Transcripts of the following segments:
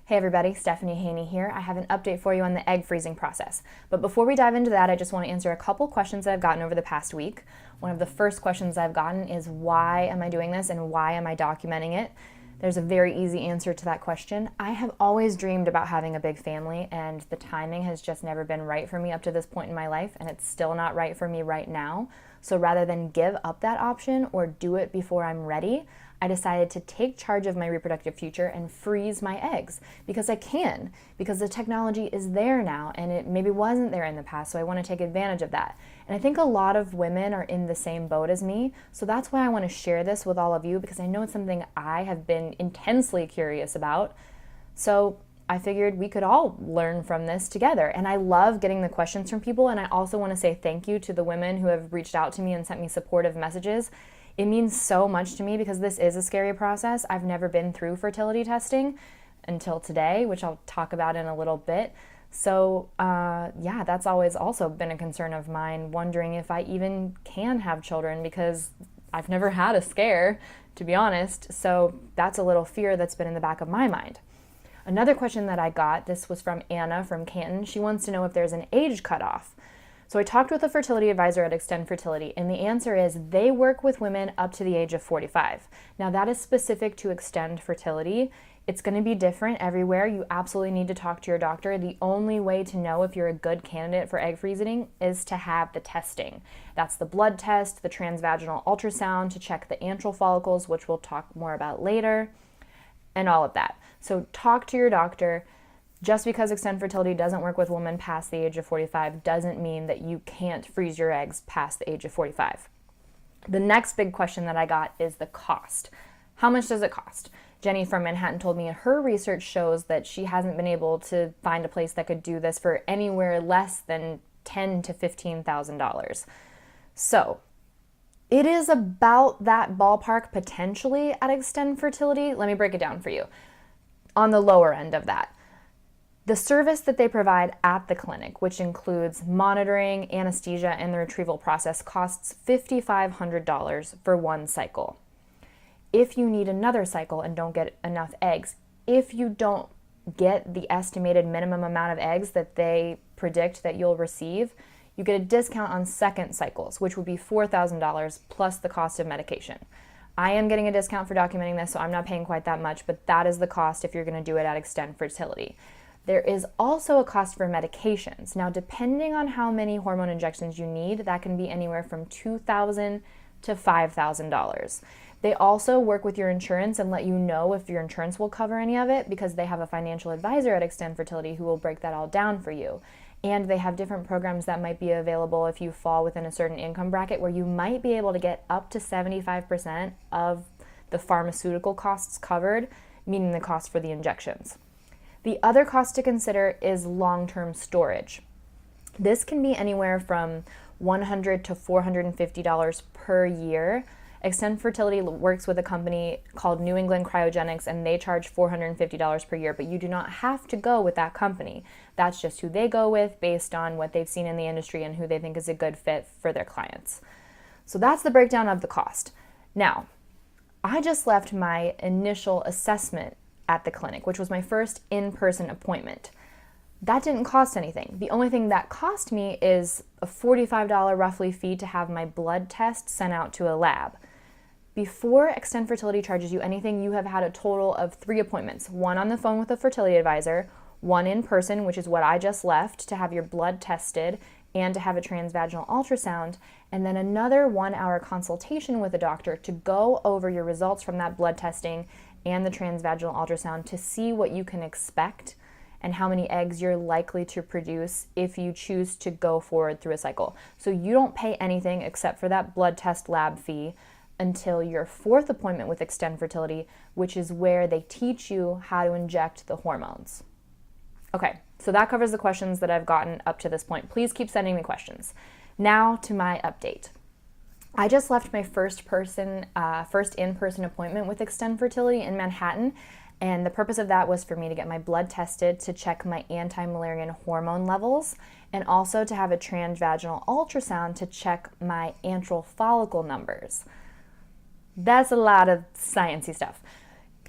Hey everybody, Stephanie Haney here. I have an update for you on the egg freezing process. But before we dive into that, I just want to answer a couple questions that I've gotten over the past week. One of the first questions I've gotten is, why am I doing this and why am I documenting it? There's a very easy answer to that question. I have always dreamed about having a big family, and the timing has just never been right for me up to this point in my life, and it's still not right for me right now. So rather than give up that option or do it before I'm ready, I decided to take charge of my reproductive future and freeze my eggs because I can, because the technology is there now and it maybe wasn't there in the past, so I want to take advantage of that. And I think a lot of women are in the same boat as me, so that's why I want to share this with all of you, because I know it's something I have been intensely curious about. So I figured we could all learn from this together. And I love getting the questions from people, and I also want to say thank you to the women who have reached out to me and sent me supportive messages. It means so much to me because this is a scary process. I've never been through fertility testing until today, which I'll talk about in a little bit. So yeah, that's always also been a concern of mine, wondering if I even can have children, because I've never had a scare, to be honest. So that's a little fear that's been in the back of my mind. Another question that I got, this was from Anna from Canton. She wants to know if there's an age cutoff. So I talked with a fertility advisor at Extend Fertility, and the answer is they work with women up to the age of 45. Now that is specific to Extend Fertility. It's going to be different everywhere. You absolutely need to talk to your doctor. The only way to know if you're a good candidate for egg freezing is to have the testing. That's the blood test, the transvaginal ultrasound to check the antral follicles, which we'll talk more about later, and all of that. So talk to your doctor. Just because Extend Fertility doesn't work with women past the age of 45 doesn't mean that you can't freeze your eggs past the age of 45. The next big question that I got is the cost. How much does it cost? Jenny from Manhattan told me her research shows that she hasn't been able to find a place that could do this for anywhere less than $10,000 to $15,000. So it is about that ballpark potentially at Extend Fertility. Let me break it down for you. On the lower end of that, the service that they provide at the clinic, which includes monitoring, anesthesia, and the retrieval process, costs $5,500 for one cycle. If you need another cycle and don't get enough eggs, if you don't get the estimated minimum amount of eggs that they predict that you'll receive, you get a discount on second cycles, which would be $4,000 plus the cost of medication. I am getting a discount for documenting this, so I'm not paying quite that much, but that is the cost if you're going to do it at Extend Fertility. There is also a cost for medications. Now, depending on how many hormone injections you need, that can be anywhere from $2,000 to $5,000. They also work with your insurance and let you know if your insurance will cover any of it, because they have a financial advisor at Extend Fertility who will break that all down for you. And they have different programs that might be available if you fall within a certain income bracket, where you might be able to get up to 75% of the pharmaceutical costs covered, meaning the cost for the injections. The other cost to consider is long-term storage. This can be anywhere from $100 to $450 per year. Extend Fertility works with a company called New England Cryogenics, and they charge $450 per year, but you do not have to go with that company. That's just who they go with based on what they've seen in the industry and who they think is a good fit for their clients. So that's the breakdown of the cost. Now, I just left my initial assessment at the clinic, which was my first in-person appointment. That didn't cost anything. The only thing that cost me is a $45 roughly fee to have my blood test sent out to a lab. Before Extend Fertility charges you anything, you have had a total of 3 appointments. One on the phone with a fertility advisor, one in person, which is what I just left, to have your blood tested and to have a transvaginal ultrasound, and then another 1-hour consultation with a doctor to go over your results from that blood testing and the transvaginal ultrasound to see what you can expect and how many eggs you're likely to produce if you choose to go forward through a cycle. So you don't pay anything except for that blood test lab fee until your 4th appointment with Extend Fertility, which is where they teach you how to inject the hormones. Okay, so that covers the questions that I've gotten up to this point. Please keep sending me questions. Now to my update. I just left my first in-person appointment with Extend Fertility in Manhattan, and the purpose of that was for me to get my blood tested to check my anti-Müllerian hormone levels, and also to have a transvaginal ultrasound to check my antral follicle numbers. That's a lot of sciencey stuff.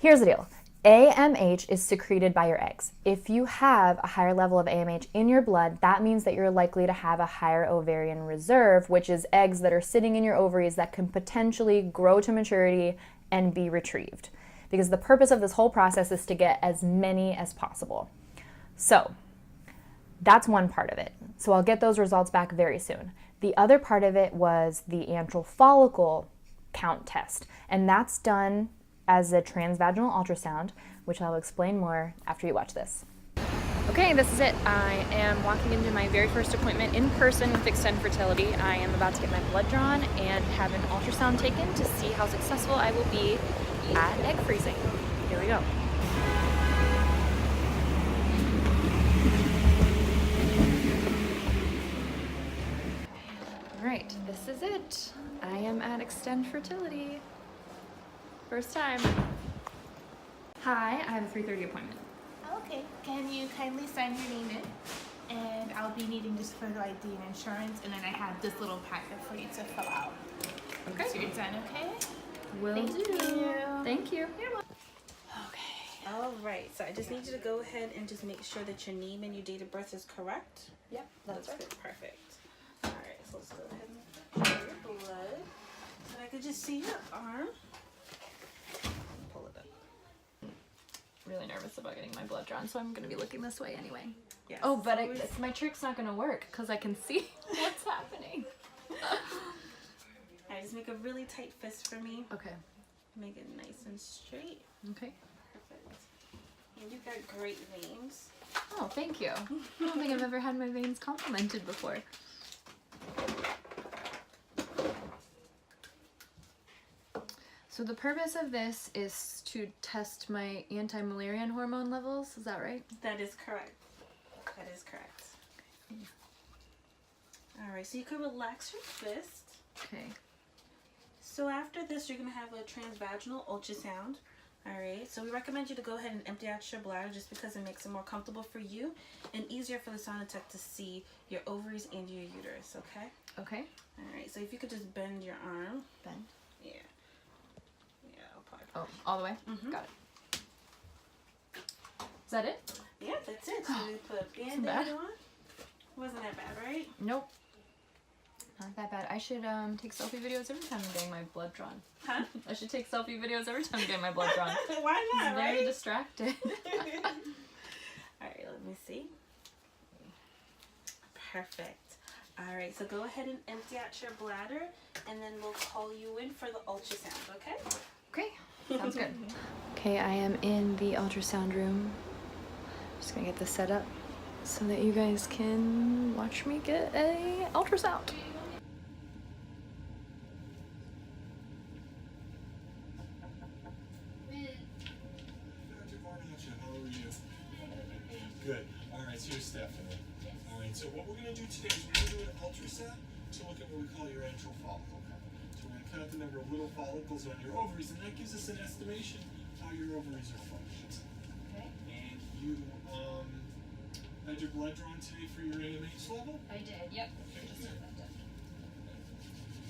Here's the deal. AMH is secreted by your eggs. If you have a higher level of AMH in your blood, that means that you're likely to have a higher ovarian reserve, which is eggs that are sitting in your ovaries that can potentially grow to maturity and be retrieved. Because the purpose of this whole process is to get as many as possible. So that's one part of it. So I'll get those results back very soon. The other part of it was the antral follicle count test, and that's done as a transvaginal ultrasound, which I'll explain more after you watch this. Okay, this is it. I am walking into my very first appointment in person with Extend Fertility. I am about to get my blood drawn and have an ultrasound taken to see how successful I will be at egg freezing. Here we go. All right, this is it. I am at Extend Fertility. First time. Hi, I have a 3:30 appointment. Okay, can you kindly sign your name in? And I'll be needing just photo ID and insurance, and then I have this little packet for you to fill out. Okay. So you're done, okay? Will Thank do. you. Thank you. Okay. All right, so I just need you to go ahead and just make sure that your name and your date of birth is correct. Yep, that's right. Good, perfect. All right, so let's go ahead and pull your blood. So I could just see your arm. Pull it up. Really nervous about getting my blood drawn, so I'm going to be looking this way anyway. Yes. Oh, but my trick's not going to work because I can see what's happening. All right, just make a really tight fist for me. Okay. Make it nice and straight. Okay. Perfect. And you've got great veins. Oh, thank you. I don't think I've ever had my veins complimented before. So the purpose of this is to test my anti-Müllerian hormone levels. Is that right? That is correct. That is correct. All right, so you can relax your fist. Okay. So after this, you're gonna have a transvaginal ultrasound. All right, so we recommend you to go ahead and empty out your bladder just because it makes it more comfortable for you and easier for the sonotech to see your ovaries and your uterus, okay? Okay. All right, so if you could just bend your arm. Bend. Yeah. Yeah, I'll probably. Oh, all the way? Mm-hmm. Got it. Is that it? Yeah, that's it. So you put a band-aid bad. on. Wasn't that bad, right? Nope. Not that bad. I should take selfie videos every time I'm getting my blood drawn. Huh? I should take selfie videos every time I'm getting my blood drawn. Why not, I'm very right? distracted. Alright, let me see. Perfect. Alright, so go ahead and empty out your bladder and then we'll call you in for the ultrasound, okay? Okay, sounds good. Okay, I am in the ultrasound room. Just gonna get this set up so that you guys can watch me get a ultrasound. Good. All right, so you're Stephanie. All right, so what we're going to do today is we're going to do an ultrasound to look at what we call your antral follicle count. So we're going to count the number of little follicles on your ovaries, and that gives us an estimation how your ovaries are functioning. Okay. And you had your blood drawn today for your AMH level? I did, yep. Okay, Just good. had that done.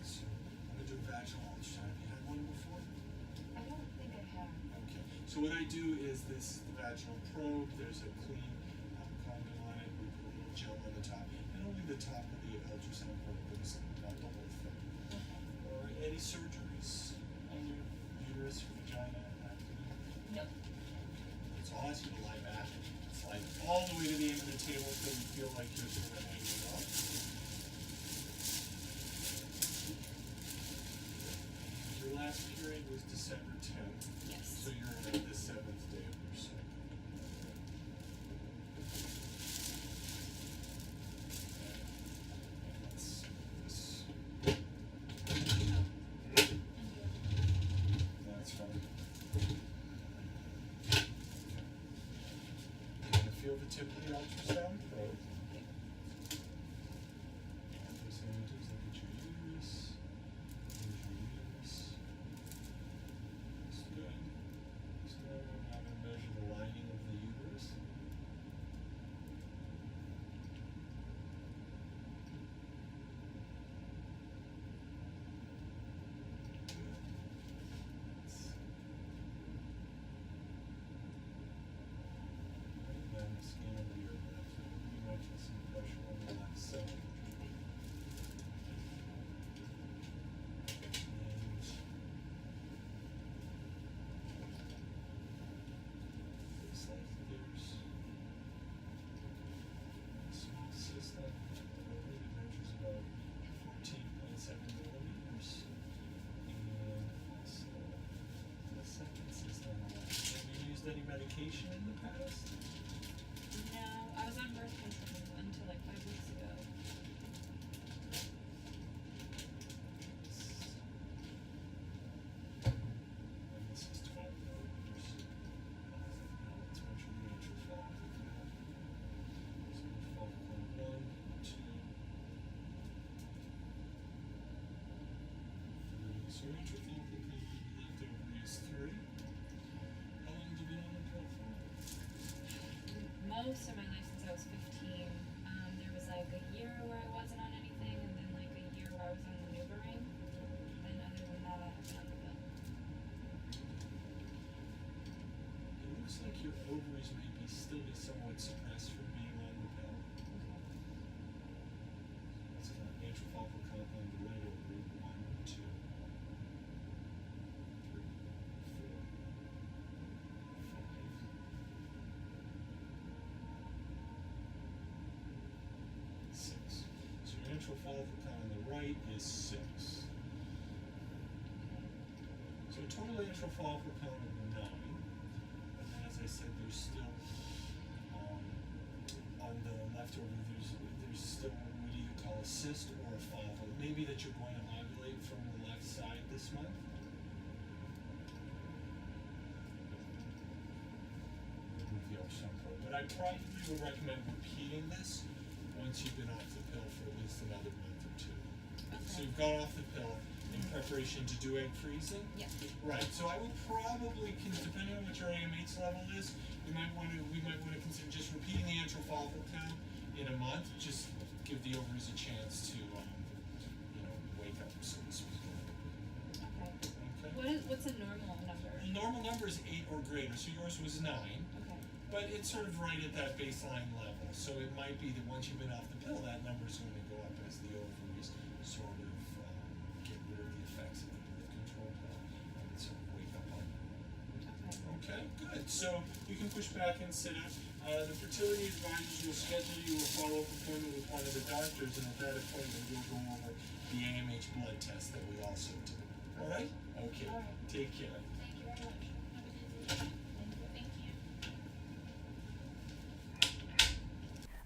So I'm going to do a vaginal ultrasound. Have you had one before? I don't think I have. Okay. So what I do is this the vaginal probe. There's a clean condom on it. We put a little gel on the top, and only the top of the ultrasound probe goes in, not the whole thing. Or any surgeries on your uterus or vagina? Nope. So I'll ask you to lie back. Slide all the way to the end of the table until you feel like you're sort of hanging up. Your last period was December 10th. Yes. So you're at the 7th day of your cycle. That's fine. You're going to feel the tip of the ultrasound probe. And first thing we do is look at your uterus. Here's your uterus. That's good. So now I'm going to measure the lining of the uterus. Good. medication in the past? No, I was on birth control until like 5 weeks ago. And this is 12 millimeters. Let's measure the antral follicle count. So follicle 1, 2, 3. So antral follicle count in the left ovary is 3. How long have you been on the pill for? Most of my life since I was 15. There was like a year where I wasn't on anything, and then like a year where I was on maneuvering. And other than that, I haven't on the pill. It looks like your ovaries may be still be somewhat suppressed from being on the pill. Let's count antral follicle count on the right ovary. 1, 2, 3, 4, 5, 6. So your antral follicle count on the right is 6. So total antral follicle count of 9. And then, as I said, there's still on the left ovary, there's still what we either call a cyst or a follicle. It may be that you're going to ovulate from the left side this month. With the ultrasound probe. But I probably would recommend repeating this once you've been off the pill for at least another month or 2. So you've gone off the pill in preparation to do egg freezing? Yeah. Right, so I would probably, depending on what your AMH level is, we might want to consider just repeating the antral follicle count in a month. Just give the ovaries a chance to, wake up, so to speak. Okay. Okay. What's a normal number? The normal number is 8 or greater, so yours was 9, Okay. but it's sort of right at that baseline level. So it might be that once you've been off the pill, that number is going to go up as the ovaries sort of get rid of the effects of the birth control pill and sort of wake up on you. Okay, good. So you can push back and sit up. The fertility advisors will schedule you a follow-up appointment with one of the doctors, and at that appointment we'll go over the AMH blood test that we also do. All right? Okay. All right. Take care. Thank you very much. Have a good day. Thank you.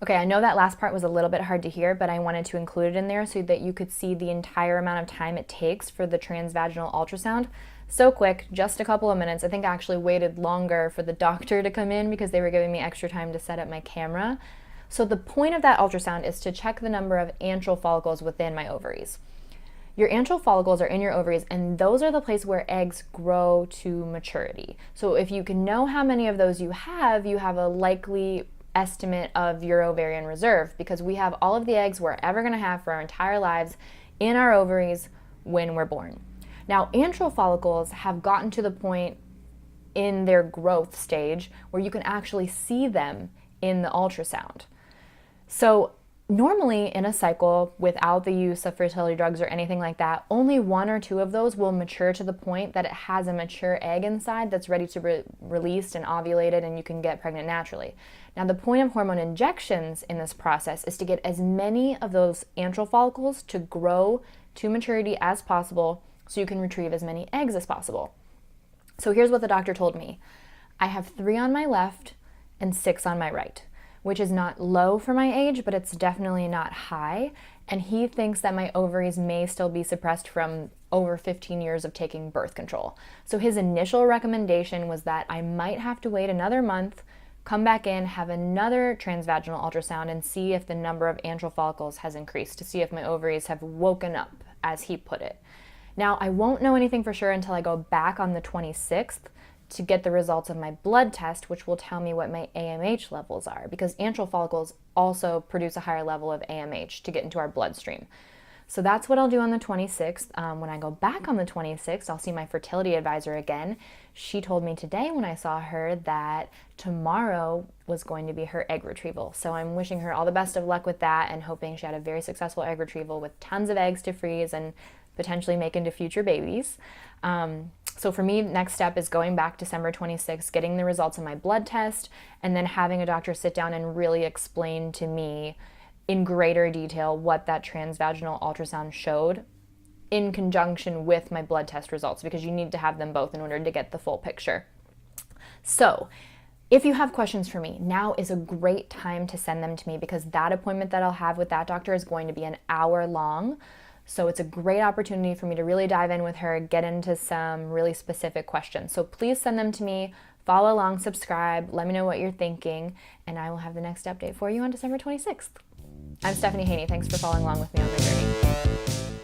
Okay, I know that last part was a little bit hard to hear, but I wanted to include it in there so that you could see the entire amount of time it takes for the transvaginal ultrasound. So quick, just a couple of minutes. I think I actually waited longer for the doctor to come in because they were giving me extra time to set up my camera. So the point of that ultrasound is to check the number of antral follicles within my ovaries. Your antral follicles are in your ovaries, and those are the place where eggs grow to maturity. So if you can know how many of those you have a likely estimate of your ovarian reserve, because we have all of the eggs we're ever going to have for our entire lives in our ovaries when we're born. Now, antral follicles have gotten to the point in their growth stage where you can actually see them in the ultrasound. So normally in a cycle, without the use of fertility drugs or anything like that, only 1 or 2 of those will mature to the point that it has a mature egg inside that's ready to be released and ovulated, and you can get pregnant naturally. Now, the point of hormone injections in this process is to get as many of those antral follicles to grow to maturity as possible so you can retrieve as many eggs as possible. So here's what the doctor told me. I have 3 on my left and 6 on my right, which is not low for my age, but it's definitely not high. And he thinks that my ovaries may still be suppressed from over 15 years of taking birth control. So his initial recommendation was that I might have to wait another month, come back in, have another transvaginal ultrasound, and see if the number of antral follicles has increased, to see if my ovaries have woken up, as he put it. Now, I won't know anything for sure until I go back on the 26th to get the results of my blood test, which will tell me what my AMH levels are, because antral follicles also produce a higher level of AMH to get into our bloodstream. So that's what I'll do on the 26th. When I go back on the 26th, I'll see my fertility advisor again. She told me today when I saw her that tomorrow was going to be her egg retrieval. So I'm wishing her all the best of luck with that and hoping she had a very successful egg retrieval with tons of eggs to freeze and potentially make into future babies. So for me, next step is going back December 26th, getting the results of my blood test, and then having a doctor sit down and really explain to me in greater detail what that transvaginal ultrasound showed in conjunction with my blood test results, because you need to have them both in order to get the full picture. So If you have questions for me, now is a great time to send them to me because that appointment that I'll have with that doctor is going to be an hour long. So it's a great opportunity for me to really dive in with her, get into some really specific questions. So please send them to me, follow along, subscribe, let me know what you're thinking, and I will have the next update for you on December 26th. I'm Stephanie Haney. Thanks for following along with me on my journey.